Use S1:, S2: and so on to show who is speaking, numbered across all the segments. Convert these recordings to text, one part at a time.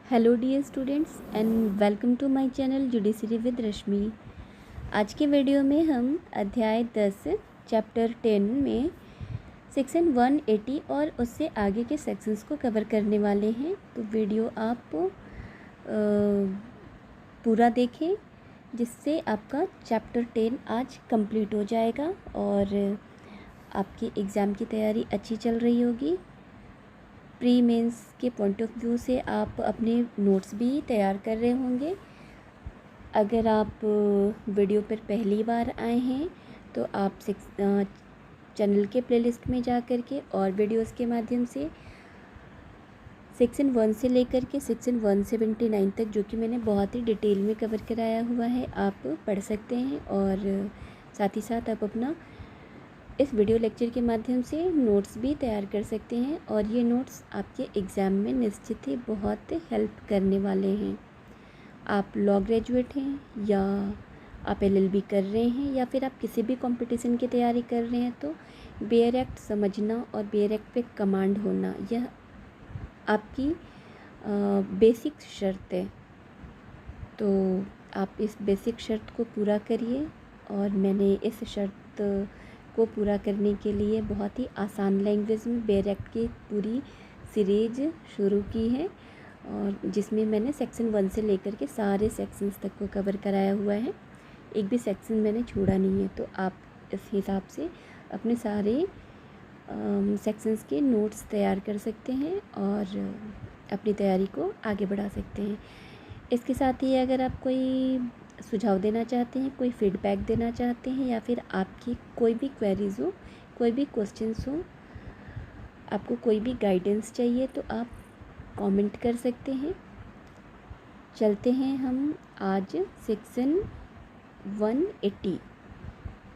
S1: Hello dear students and welcome to my channel judiciary with Rashmi. आज के video में हम अध्याय 10 चैप्टर 10 में सेक्शन 180 और उससे आगे के सेक्शंस को कवर करने वाले हैं। तो वीडियो आप पूरा देखें जिससे आपका चैप्टर 10 आज कंप्लीट हो जाएगा और आपकी एग्ज़ाम की तैयारी अच्छी चल रही होगी। प्री मेंस के पॉइंट ऑफ व्यू से आप अपने नोट्स भी तैयार कर रहे होंगे। अगर आप वीडियो पर पहली बार आए हैं तो आप चैनल के प्लेलिस्ट में जा कर के और वीडियोस के माध्यम से सेक्शन 1 से लेकर के सेक्शन 179 तक, जो कि मैंने बहुत ही डिटेल में कवर कराया हुआ है, आप पढ़ सकते हैं। और साथ ही साथ आप अपना इस वीडियो लेक्चर के माध्यम से नोट्स भी तैयार कर सकते हैं और ये नोट्स आपके एग्ज़ाम में निश्चित ही बहुत हेल्प करने वाले हैं। आप लॉ ग्रेजुएट हैं या आप LLB कर रहे हैं या फिर आप किसी भी कंपटीशन की तैयारी कर रहे हैं, तो बेयर एक्ट समझना और बेयर एक्ट पे कमांड होना यह आपकी बेसिक शर्त है। तो आप इस बेसिक शर्त को पूरा करिए और मैंने इस शर्त को पूरा करने के लिए बहुत ही आसान लैंग्वेज में बेयर एक्ट की पूरी सीरीज शुरू की है और जिसमें मैंने सेक्शन 1 से लेकर के सारे सेक्शंस तक को कवर कराया हुआ है। एक भी सेक्शन मैंने छोड़ा नहीं है। तो आप इस हिसाब से अपने सारे सेक्शंस के नोट्स तैयार कर सकते हैं और अपनी तैयारी को आगे बढ़ा सकते हैं। इसके साथ ही अगर आप कोई सुझाव देना चाहते हैं, कोई फीडबैक देना चाहते हैं या फिर आपकी कोई भी क्वेरीज़ हो, कोई भी क्वेश्चंस हो, आपको कोई भी गाइडेंस चाहिए, तो आप कमेंट कर सकते हैं। चलते हैं हम आज सेक्शन 180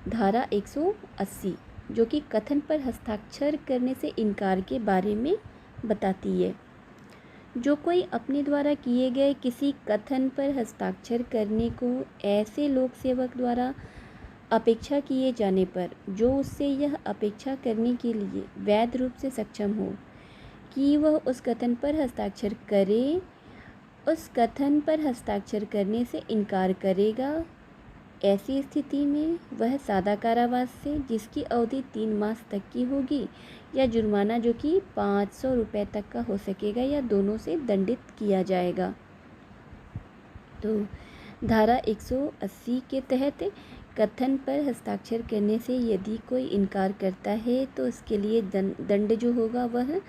S1: धारा 180 जो कि कथन पर हस्ताक्षर करने से इनकार के बारे में बताती है। जो कोई अपने द्वारा किए गए किसी कथन पर हस्ताक्षर करने को ऐसे लोक सेवक द्वारा अपेक्षा किए जाने पर जो उससे यह अपेक्षा करने के लिए वैध रूप से सक्षम हो कि वह उस कथन पर हस्ताक्षर करे, उस कथन पर हस्ताक्षर करने से इनकार करेगा, ऐसी स्थिति में वह सादा कारावास से जिसकी अवधि 3 मास तक की होगी या जुर्माना जो कि 500 रुपये तक का हो सकेगा या दोनों से दंडित किया जाएगा। तो धारा 180 के तहत कथन पर हस्ताक्षर करने से यदि कोई इनकार करता है तो उसके लिए दंड जो होगा वह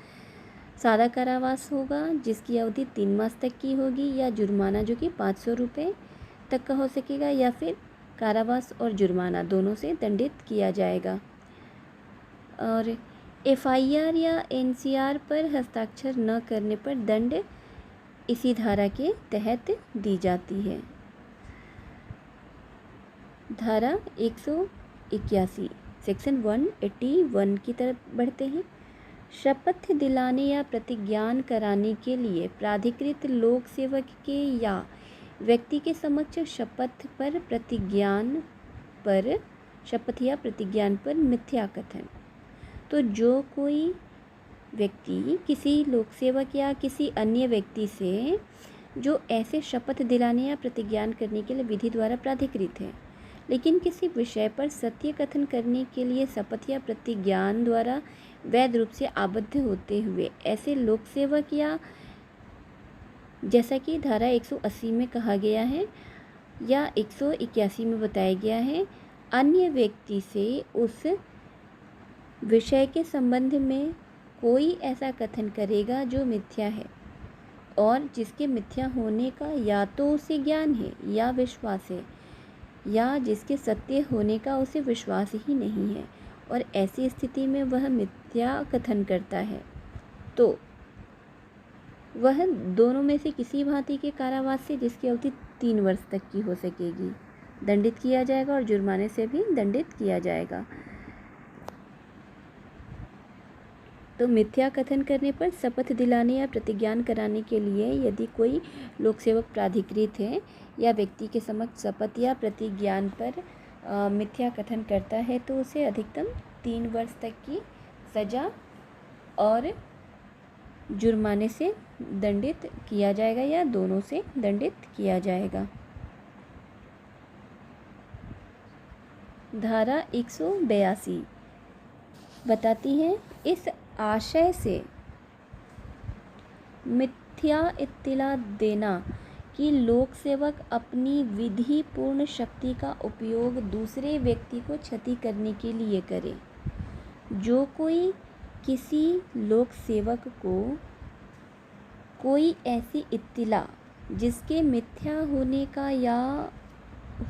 S1: सादा कारावास होगा जिसकी अवधि 3 मास तक की होगी या जुर्माना जो कि 500 रुपये तक का हो सकेगा या फिर कारावास और जुर्माना दोनों से दंडित किया जाएगा। और FIR या NCR पर हस्ताक्षर न करने पर दंड इसी धारा के तहत दी जाती है। धारा 181 सेक्शन 181 की तरफ बढ़ते हैं। शपथ दिलाने या प्रतिज्ञान कराने के लिए प्राधिकृत लोक सेवक के या व्यक्ति के समक्ष शपथ या प्रतिज्ञान पर मिथ्या कथन। तो जो कोई व्यक्ति किसी लोक सेवक या किसी अन्य व्यक्ति से जो ऐसे शपथ दिलाने या प्रतिज्ञान करने के लिए विधि द्वारा प्राधिकृत है, लेकिन किसी विषय पर सत्य कथन करने के लिए शपथ या प्रतिज्ञान द्वारा वैध रूप से आबद्ध होते हुए ऐसे लोक सेवक या जैसा कि धारा 180 में कहा गया है या 181 में बताया गया है, अन्य व्यक्ति से उस विषय के संबंध में कोई ऐसा कथन करेगा जो मिथ्या है और जिसके मिथ्या होने का या तो उसे ज्ञान है या विश्वास है या जिसके सत्य होने का उसे विश्वास ही नहीं है और ऐसी स्थिति में वह मिथ्या कथन करता है, तो वह दोनों में से किसी भांति के कारावास से जिसकी अवधि 3 वर्ष तक की हो सकेगी दंडित किया जाएगा और जुर्माने से भी दंडित किया जाएगा। तो मिथ्या कथन करने पर शपथ दिलाने या प्रतिज्ञान कराने के लिए यदि कोई लोक सेवक प्राधिकृत है या व्यक्ति के समक्ष शपथ या प्रतिज्ञान पर मिथ्या कथन करता है तो उसे अधिकतम 3 वर्ष तक की सज़ा और जुर्माने से दंडित किया जाएगा या दोनों से दंडित किया जाएगा। धारा 182 बताती है, इस आशय से मिथ्या इत्तिला देना कि लोक सेवक अपनी विधि पूर्ण शक्ति का उपयोग दूसरे व्यक्ति को क्षति करने के लिए करे। जो कोई किसी लोक सेवक को कोई ऐसी इत्तिला जिसके मिथ्या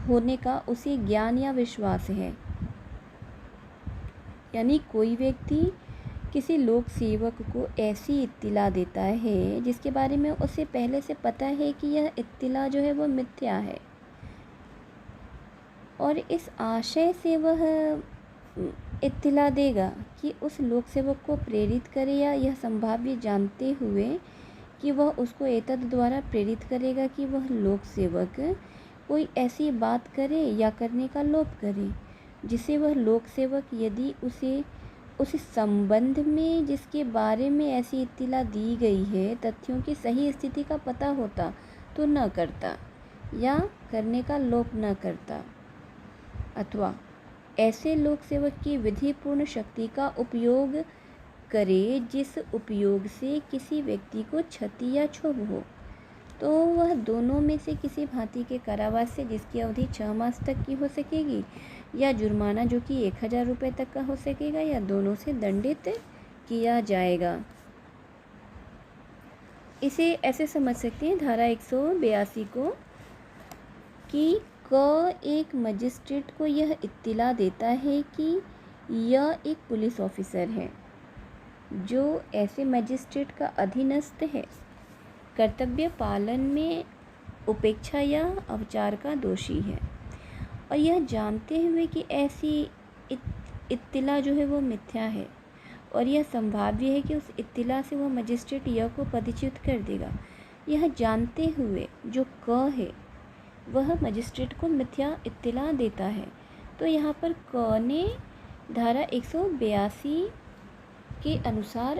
S1: होने का उसे ज्ञान या विश्वास है, यानी कोई व्यक्ति किसी लोक सेवक को ऐसी इत्तिला देता है जिसके बारे में उसे पहले से पता है कि यह इत्तिला जो है वो मिथ्या है, और इस आशय से वह इत्तिला देगा कि उस लोक सेवक को प्रेरित करे, या यह संभाव्य जानते हुए कि वह उसको एतद द्वारा प्रेरित करेगा कि वह लोक सेवक कोई ऐसी बात करे या करने का लोभ करे जिसे वह लोक सेवक यदि उसे उस संबंध में जिसके बारे में ऐसी इत्तिला दी गई है तथ्यों की सही स्थिति का पता होता तो न करता या करने का लोभ न करता, अथवा ऐसे लोक सेवक की विधिपूर्ण शक्ति का उपयोग करे जिस उपयोग से किसी व्यक्ति को क्षति या क्षोभ हो, तो वह दोनों में से किसी भांति के कारावास से जिसकी अवधि 6 मास तक की हो सकेगी, या जुर्माना जो कि 1000 रुपये तक का हो सकेगा, या दोनों से दंडित किया जाएगा। इसे ऐसे समझ सकते हैं धारा 182 को कि एक मजिस्ट्रेट को यह इत्तिला देता है कि यह एक पुलिस ऑफिसर है जो ऐसे मजिस्ट्रेट का अधीनस्थ है, कर्तव्य पालन में उपेक्षा या अवचार का दोषी है, और यह जानते हुए कि ऐसी इत्तिला जो है वो मिथ्या है, और यह संभाव्य है कि उस इत्तिला से वह मजिस्ट्रेट यह को पदच्युत कर देगा। यह जानते हुए जो है वह मजिस्ट्रेट को मिथ्या इत्तिला देता है, तो यहाँ पर ने धारा 182 के अनुसार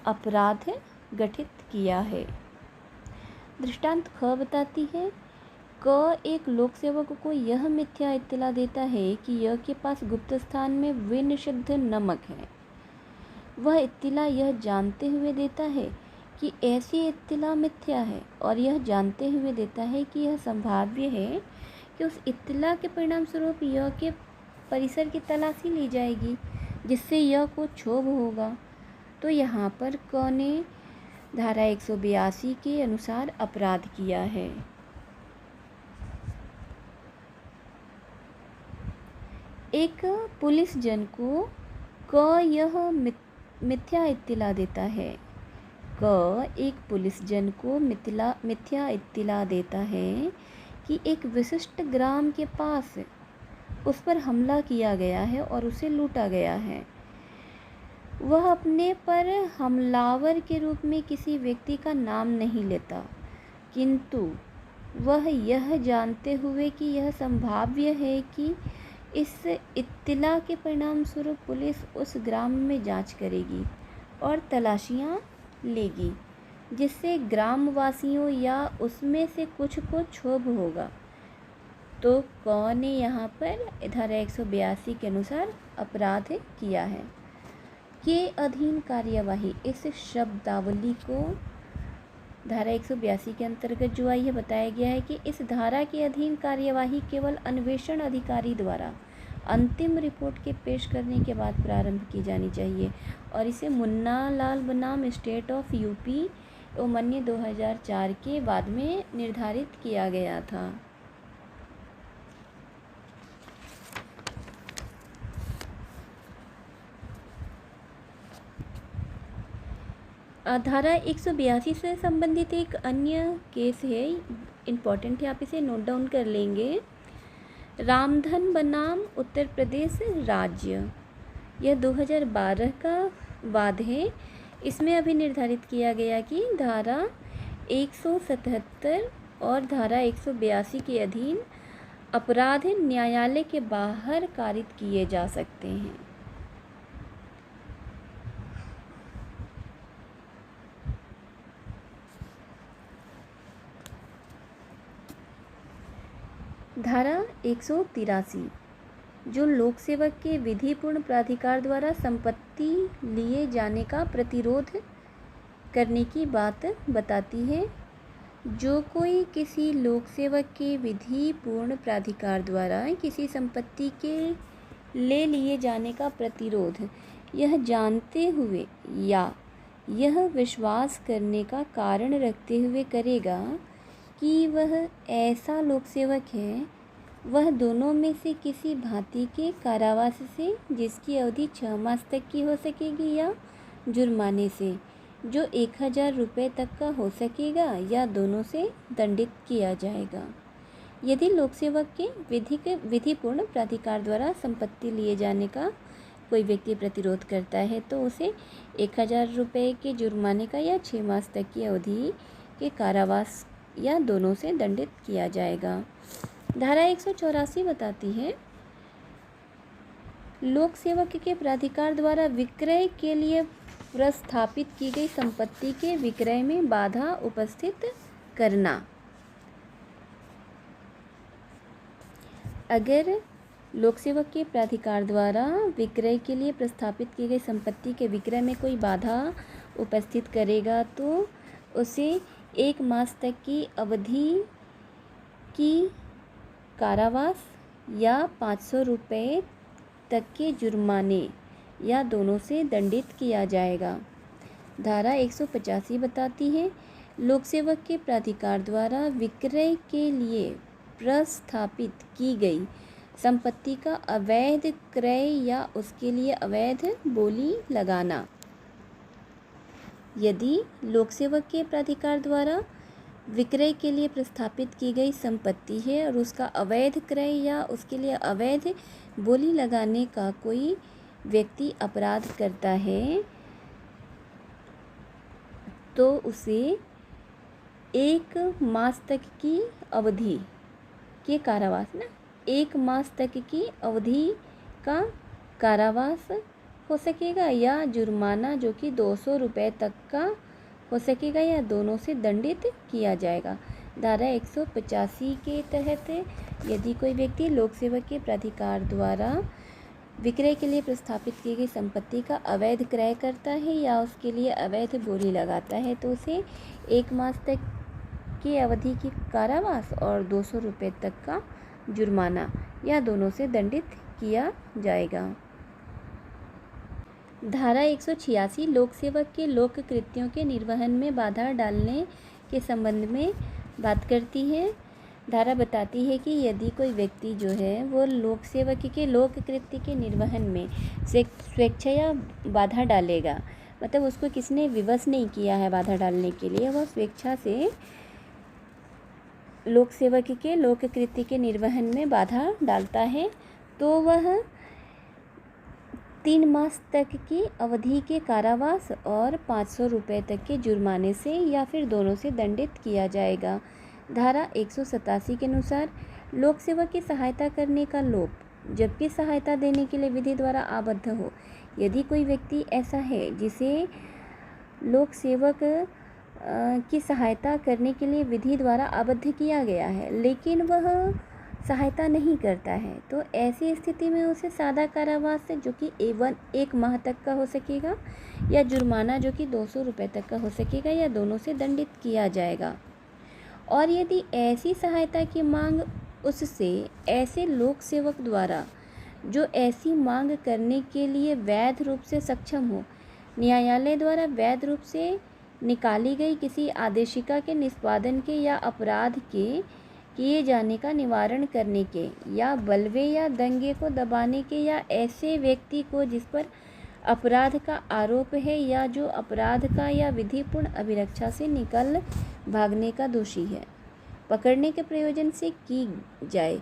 S1: अपराध गठित किया है। दृष्टांत ख बताती है, एक लोक सेवक को यह मिथ्या इत्तिला देता है कि यह के पास गुप्त स्थान में विनिषिद्ध नमक है। वह इत्तिला यह जानते हुए देता है कि ऐसी इत्तिला मिथ्या है, और यह जानते हुए देता है कि यह संभाव्य है कि उस इत्तिला के परिणाम स्वरूप यह के परिसर की तलाशी ली जाएगी जिससे यह को क्षोभ होगा, तो यहाँ पर ने धारा 182 के अनुसार अपराध किया है। एक पुलिस जन को यह मिथ्या इत्तिला देता है। एक पुलिस जन को मिथ्या इत्तिला देता है कि एक विशिष्ट ग्राम के पास उस पर हमला किया गया है और उसे लूटा गया है। वह अपने पर हमलावर के रूप में किसी व्यक्ति का नाम नहीं लेता, किंतु वह यह जानते हुए कि यह संभाव्य है कि इस इत्तिला के परिणाम स्वरूप पुलिस उस ग्राम में जांच करेगी और तलाशियां लेगी जिससे ग्रामवासियों या उसमें से कुछ को क्षोभ होगा, तो ने यहाँ पर धारा 182 के अनुसार अपराध किया है। के अधीन कार्यवाही, इस शब्दावली को धारा 182 के अंतर्गत जो आई है बताया गया है कि इस धारा के अधीन कार्यवाही केवल अन्वेषण अधिकारी द्वारा अंतिम रिपोर्ट के पेश करने के बाद प्रारंभ की जानी चाहिए, और इसे मुन्ना लाल बनाम स्टेट ऑफ यूपी अवमान्य 2004 के बाद में निर्धारित किया गया था। धारा 182 से संबंधित एक अन्य केस है, इम्पॉर्टेंट है, आप इसे नोट डाउन कर लेंगे। रामधन बनाम उत्तर प्रदेश राज्य, यह 2012 का वाद है। इसमें अभी निर्धारित किया गया कि धारा 177 और धारा 182 के अधीन अपराध न्यायालय के बाहर कारित किए जा सकते हैं। धारा 183 जो लोक सेवक के विधिपूर्ण प्राधिकार द्वारा संपत्ति लिए जाने का प्रतिरोध करने की बात बताती है। जो कोई किसी लोक सेवक के विधिपूर्ण प्राधिकार द्वारा किसी संपत्ति के ले लिए जाने का प्रतिरोध यह जानते हुए या यह विश्वास करने का कारण रखते हुए करेगा कि वह ऐसा लोक सेवक है, वह दोनों में से किसी भांति के कारावास से जिसकी अवधि 6 मास तक की हो सकेगी या जुर्माने से जो 1000 रुपये तक का हो सकेगा या दोनों से दंडित किया जाएगा। यदि लोक सेवक के विधिपूर्ण प्राधिकार द्वारा संपत्ति लिए जाने का कोई व्यक्ति प्रतिरोध करता है तो उसे 1000 रुपये के जुर्माने का या 6 मास तक की अवधि के कारावास या दोनों से दंडित किया जाएगा। धारा 184 बताती है लोक सेवक के प्राधिकार द्वारा विक्रय के लिए प्रस्थापित की गई संपत्ति के विक्रय में बाधा उपस्थित करना। अगर लोक सेवक के प्राधिकार द्वारा विक्रय के लिए प्रस्थापित की गई संपत्ति के विक्रय में कोई बाधा उपस्थित करेगा तो उसे 1 मास तक की अवधि की कारावास या 500 रुपये तक के जुर्माने या दोनों से दंडित किया जाएगा। धारा 185 बताती है लोक सेवक के प्राधिकार द्वारा विक्रय के लिए प्रस्थापित की गई संपत्ति का अवैध क्रय या उसके लिए अवैध बोली लगाना। यदि लोक सेवक के प्राधिकार द्वारा विक्रय के लिए प्रस्थापित की गई संपत्ति है और उसका अवैध क्रय या उसके लिए अवैध बोली लगाने का कोई व्यक्ति अपराध करता है तो उसे 1 मास तक की अवधि के कारावास 1 मास तक की अवधि का कारावास हो सकेगा या जुर्माना जो कि 200 रुपये तक का हो सकेगा या दोनों से दंडित किया जाएगा। धारा 185 के तहत यदि कोई व्यक्ति लोक सेवक के प्राधिकार द्वारा विक्रय के लिए प्रस्थापित की गई संपत्ति का अवैध क्रय करता है या उसके लिए अवैध बोली लगाता है तो उसे 1 मास तक की अवधि की कारावास और 200 रुपये तक का जुर्माना या दोनों से दंडित किया जाएगा। धारा 186 लोक सेवक के लोक कृत्यों के निर्वहन में बाधा डालने के संबंध में बात करती है। धारा बताती है कि यदि कोई व्यक्ति जो है वो लोक सेवक के लोक कृत्य के निर्वहन में स्वेच्छया बाधा डालेगा, मतलब उसको किसने विवश नहीं किया है बाधा डालने के लिए, वह स्वेच्छा से लोक सेवक के लोक कृत्य के निर्वहन में बाधा डालता है तो वह 3 मास तक की अवधि के कारावास और 500 रुपये तक के जुर्माने से या फिर दोनों से दंडित किया जाएगा। धारा 187 के अनुसार लोक सेवक की सहायता करने का लोक जबकि सहायता देने के लिए विधि द्वारा आबद्ध हो। यदि कोई व्यक्ति ऐसा है जिसे लोक सेवक की सहायता करने के लिए विधि द्वारा आबद्ध किया गया है लेकिन वह सहायता नहीं करता है तो ऐसी स्थिति में उसे सादा कारावास से जो कि 1 माह तक का हो सकेगा या जुर्माना जो कि 200 रुपये तक का हो सकेगा या दोनों से दंडित किया जाएगा। और यदि ऐसी सहायता की मांग उससे ऐसे लोक सेवक द्वारा जो ऐसी मांग करने के लिए वैध रूप से सक्षम हो, न्यायालय द्वारा वैध रूप से निकाली गई किसी आदेशिका के निष्पादन के या अपराध के किए जाने का निवारण करने के या बलवे या दंगे को दबाने के या ऐसे व्यक्ति को जिस पर अपराध का आरोप है या जो अपराध का या विधिपूर्ण अभिरक्षा से निकल भागने का दोषी है पकड़ने के प्रयोजन से की जाए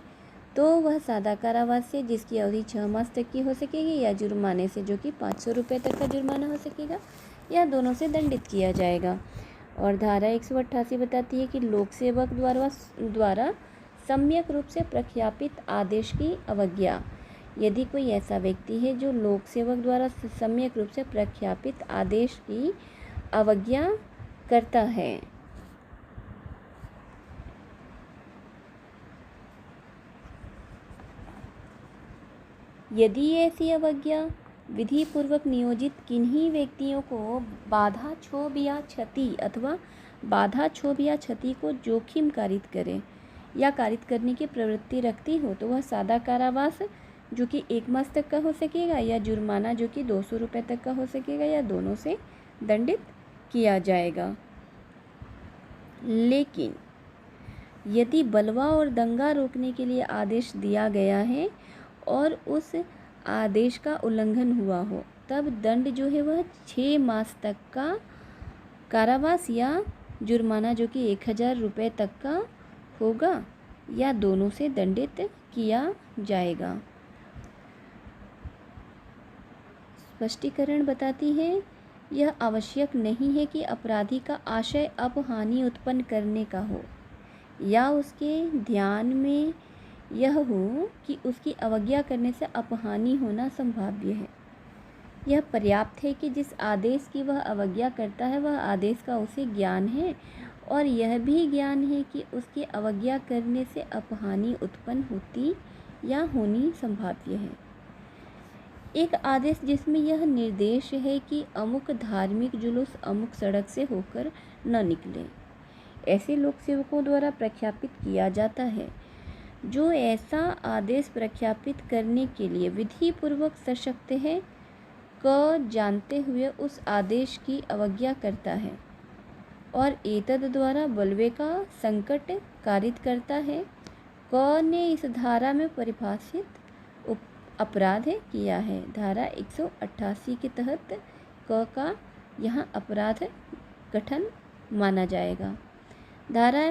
S1: तो वह सादा कारावास से जिसकी अवधि 6 मास तक की हो सकेगी या जुर्माने से जो कि 500 रुपये तक का जुर्माना हो सकेगा या दोनों से दंडित किया जाएगा। और धारा 188 बताती है कि लोक सेवक द्वारा सम्यक रूप से प्रख्यापित आदेश की अवज्ञा। यदि कोई ऐसा व्यक्ति है जो लोक सेवक द्वारा सम्यक रूप से प्रख्यापित आदेश की अवज्ञा करता है यदि ऐसी अवज्ञा विधि पूर्वक नियोजित किन्हीं व्यक्तियों को बाधा क्षोभ या क्षति अथवा बाधा क्षोभ या क्षति को जोखिम कारित करे या कारित करने की प्रवृत्ति रखती हो तो वह सादा कारावास जो कि 1 मास तक का हो सकेगा या जुर्माना जो कि 200 रुपये तक का हो सकेगा या दोनों से दंडित किया जाएगा। लेकिन यदि बलवा और दंगा रोकने के लिए आदेश दिया गया है और उस आदेश का उल्लंघन हुआ हो तब दंड जो है वह 6 मास तक का कारावास या जुर्माना जो कि 1000 रुपये तक का होगा या दोनों से दंडित किया जाएगा। स्पष्टीकरण बताती है यह आवश्यक नहीं है कि अपराधी का आशय अब हानि उत्पन्न करने का हो या उसके ध्यान में यह हो कि उसकी अवज्ञा करने से अपहानि होना संभाव्य है। यह पर्याप्त है कि जिस आदेश की वह अवज्ञा करता है वह आदेश का उसे ज्ञान है और यह भी ज्ञान है कि उसकी अवज्ञा करने से अपहानि उत्पन्न होती या होनी संभाव्य है। एक आदेश जिसमें यह निर्देश है कि अमुक धार्मिक जुलूस अमुक सड़क से होकर न निकले ऐसे लोक सेवकों द्वारा प्रख्यापित किया जाता है। जो ऐसा आदेश प्रख्यापित करने के लिए विधि पूर्वक सशक्त है क जानते हुए उस आदेश की अवज्ञा करता है और एतद द्वारा बलवे का संकट कारित करता है क ने इस धारा में परिभाषित अपराध किया है। धारा 188 के तहत क का यहाँ अपराध गठन माना जाएगा। धारा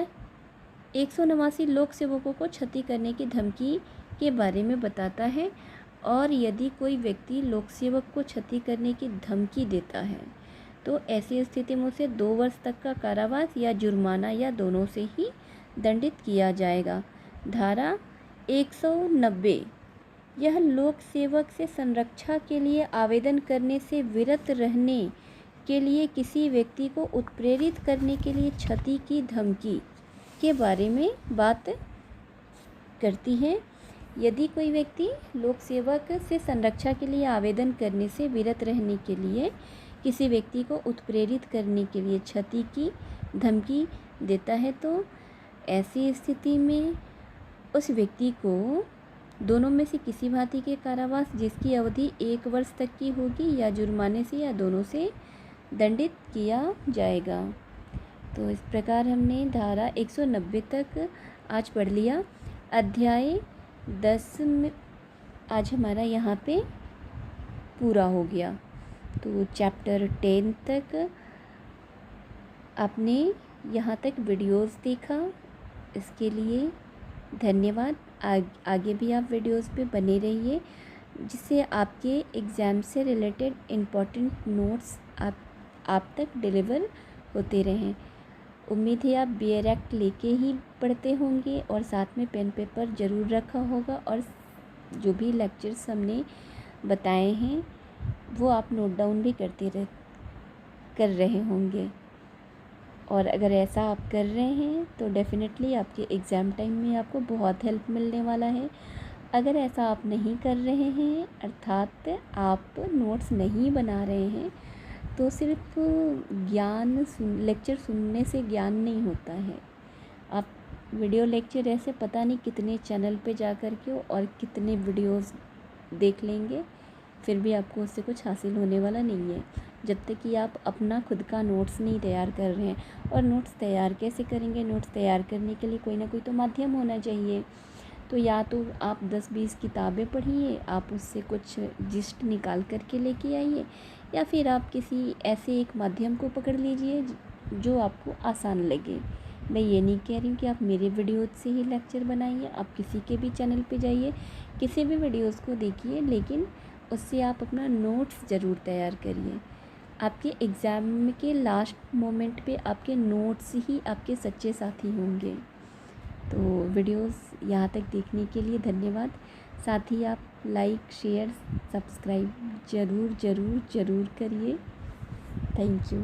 S1: 189 लोक सेवकों को क्षति करने की धमकी के बारे में बताता है और यदि कोई व्यक्ति लोक सेवक को क्षति करने की धमकी देता है तो ऐसी स्थिति में उसे 2 वर्ष तक का कारावास या जुर्माना या दोनों से ही दंडित किया जाएगा। धारा 190 यह लोक सेवक से संरक्षा के लिए आवेदन करने से विरत रहने के लिए किसी व्यक्ति को उत्प्रेरित करने के लिए क्षति की धमकी के बारे में बात करती है। यदि कोई व्यक्ति लोक सेवक से संरक्षा के लिए आवेदन करने से विरत रहने के लिए किसी व्यक्ति को उत्प्रेरित करने के लिए क्षति की धमकी देता है तो ऐसी स्थिति में उस व्यक्ति को दोनों में से किसी भांति के कारावास जिसकी अवधि 1 वर्ष तक की होगी या जुर्माने से या दोनों से दंडित किया जाएगा। तो इस प्रकार हमने धारा 190 तक आज पढ़ लिया। अध्याय 10 में आज हमारा यहाँ पे पूरा हो गया। तो चैप्टर 10 तक आपने यहाँ तक वीडियोस देखा, इसके लिए धन्यवाद। आगे भी आप वीडियोस पे बने रहिए जिससे आपके एग्ज़ाम से रिलेटेड इम्पॉर्टेंट नोट्स आप तक डिलीवर होते रहें। उम्मीद है आप बी एक्ट लेके ही पढ़ते होंगे और साथ में पेन पेपर ज़रूर रखा होगा और जो भी लेक्चर्स हमने बताए हैं वो आप नोट डाउन भी कर रहे होंगे। और अगर ऐसा आप कर रहे हैं तो डेफ़िनेटली आपके एग्ज़ाम टाइम में आपको बहुत हेल्प मिलने वाला है। अगर ऐसा आप नहीं कर रहे हैं अर्थात आप नोट्स नहीं बना रहे हैं तो सिर्फ लेक्चर सुनने से ज्ञान नहीं होता है। आप वीडियो लेक्चर ऐसे पता नहीं कितने चैनल पे जा कर के और कितने वीडियोस देख लेंगे फिर भी आपको उससे कुछ हासिल होने वाला नहीं है जब तक कि आप अपना खुद का नोट्स नहीं तैयार कर रहे हैं। और नोट्स तैयार कैसे करेंगे? नोट्स तैयार करने के लिए कोई ना कोई तो माध्यम होना चाहिए। तो या तो आप 10-20 किताबें पढ़िए, आप उससे कुछ जिस्ट निकाल करके लेके आइए, या फिर आप किसी ऐसे एक माध्यम को पकड़ लीजिए जो आपको आसान लगे। मैं ये नहीं कह रही हूँ कि आप मेरे वीडियोज़ से ही लेक्चर बनाइए, आप किसी के भी चैनल पे जाइए, किसी भी वीडियोज़ को देखिए, लेकिन उससे आप अपना नोट्स ज़रूर तैयार करिए। आपके एग्ज़ाम के लास्ट मोमेंट पे आपके नोट्स ही आपके सच्चे साथी होंगे। तो वीडियोस यहाँ तक देखने के लिए धन्यवाद। साथ ही आप लाइक, शेयर, सब्सक्राइब ज़रूर करिए। Thank you.